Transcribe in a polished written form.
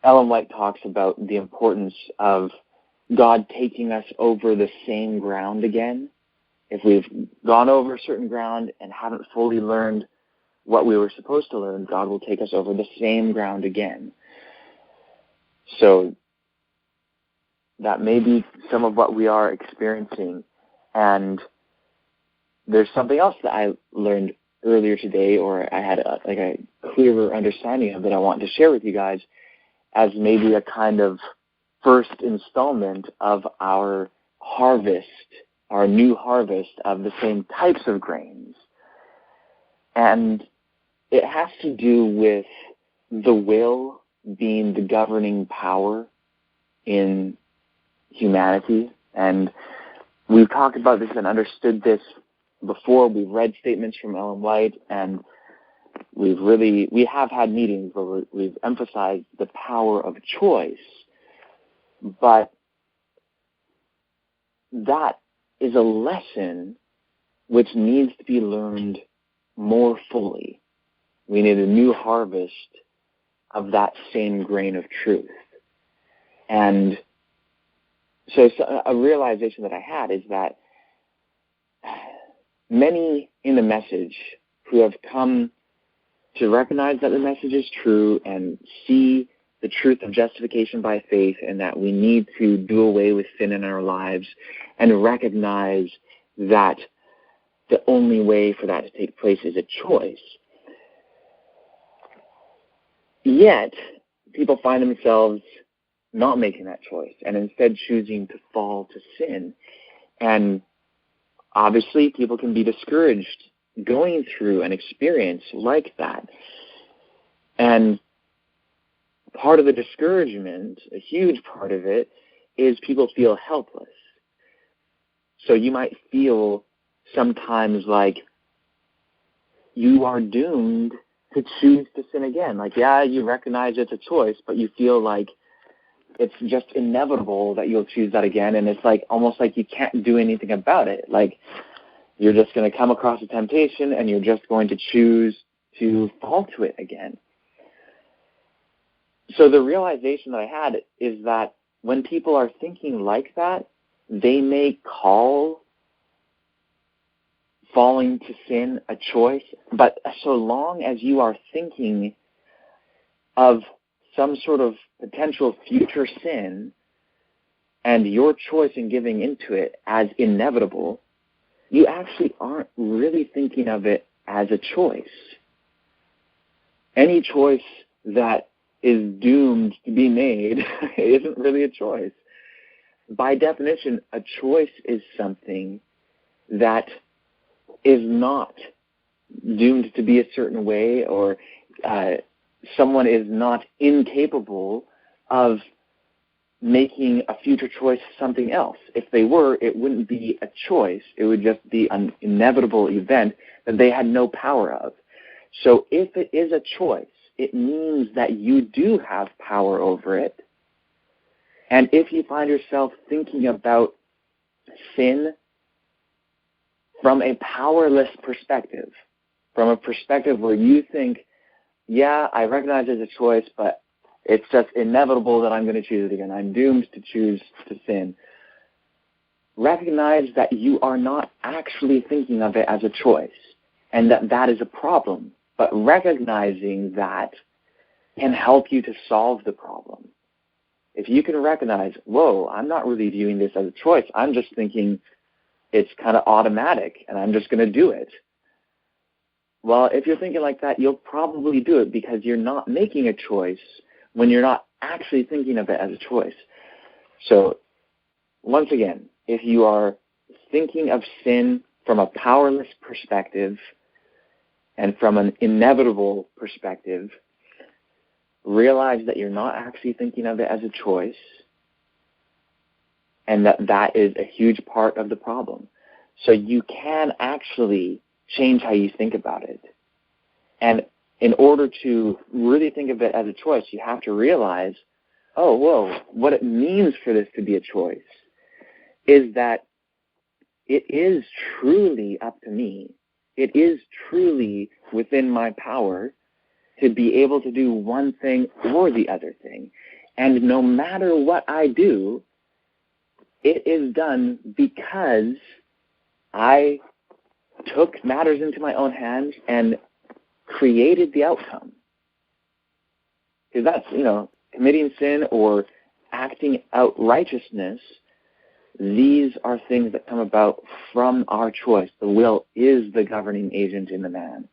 Ellen White talks about the importance of God taking us over the same ground again. If we've gone over a certain ground and haven't fully learned what we were supposed to learn, God will take us over the same ground again. So that may be some of what we are experiencing. And there's something else that I learned earlier today, or I had a clearer understanding of that I want to share with you guys as maybe a kind of first installment of our harvest, our new harvest of the same types of grains. And it has to do with the will being the governing power in humanity. And we've talked about this and understood this before. We've read statements from Ellen White, and we have had meetings where we've emphasized the power of choice. But that is a lesson which needs to be learned more fully. We need a new harvest of that same grain of truth. And so a realization that I had is that many in the message who have come to recognize that the message is true and see the truth of justification by faith and that we need to do away with sin in our lives and recognize that the only way for that to take place is a choice. Yet, people find themselves not making that choice and instead choosing to fall to sin. And obviously, people can be discouraged going through an experience like that. And part of the discouragement, a huge part of it, is people feel helpless. So you might feel sometimes like you are doomed to choose to sin again. Like, yeah, you recognize it's a choice, but you feel like it's just inevitable that you'll choose that again, and it's like almost like you can't do anything about it. Like, you're just going to come across a temptation, and you're just going to choose to fall to it again. So the realization that I had is that when people are thinking like that, they may call falling to sin a choice, but so long as you are thinking of some sort of potential future sin and your choice in giving into it as inevitable, you actually aren't really thinking of it as a choice. Any choice that is doomed to be made isn't really a choice. By definition, a choice is something that is not doomed to be a certain way, or someone is not incapable of making a future choice something else. If they were, it wouldn't be a choice. It would just be an inevitable event that they had no power of. So if it is a choice, it means that you do have power over it. And if you find yourself thinking about sin from a powerless perspective, from a perspective where you think, yeah, I recognize it's a choice, but it's just inevitable that I'm going to choose it again. I'm doomed to choose to sin. Recognize that you are not actually thinking of it as a choice, and that that is a problem. But recognizing that can help you to solve the problem. If you can recognize, whoa, I'm not really viewing this as a choice. I'm just thinking it's kind of automatic, and I'm just going to do it. Well, if you're thinking like that, you'll probably do it because you're not making a choice when you're not actually thinking of it as a choice. So, once again, if you are thinking of sin from a powerless perspective and from an inevitable perspective, realize that you're not actually thinking of it as a choice, and that that is a huge part of the problem. So you can actually change how you think about it. And in order to really think of it as a choice, you have to realize, oh, whoa, what it means for this to be a choice is that it is truly up to me. It is truly within my power to be able to do one thing or the other thing. And no matter what I do, it is done because I took matters into my own hands and created the outcome. Because that's, committing sin or acting out righteousness, these are things that come about from our choice. The will is the governing agent in the man.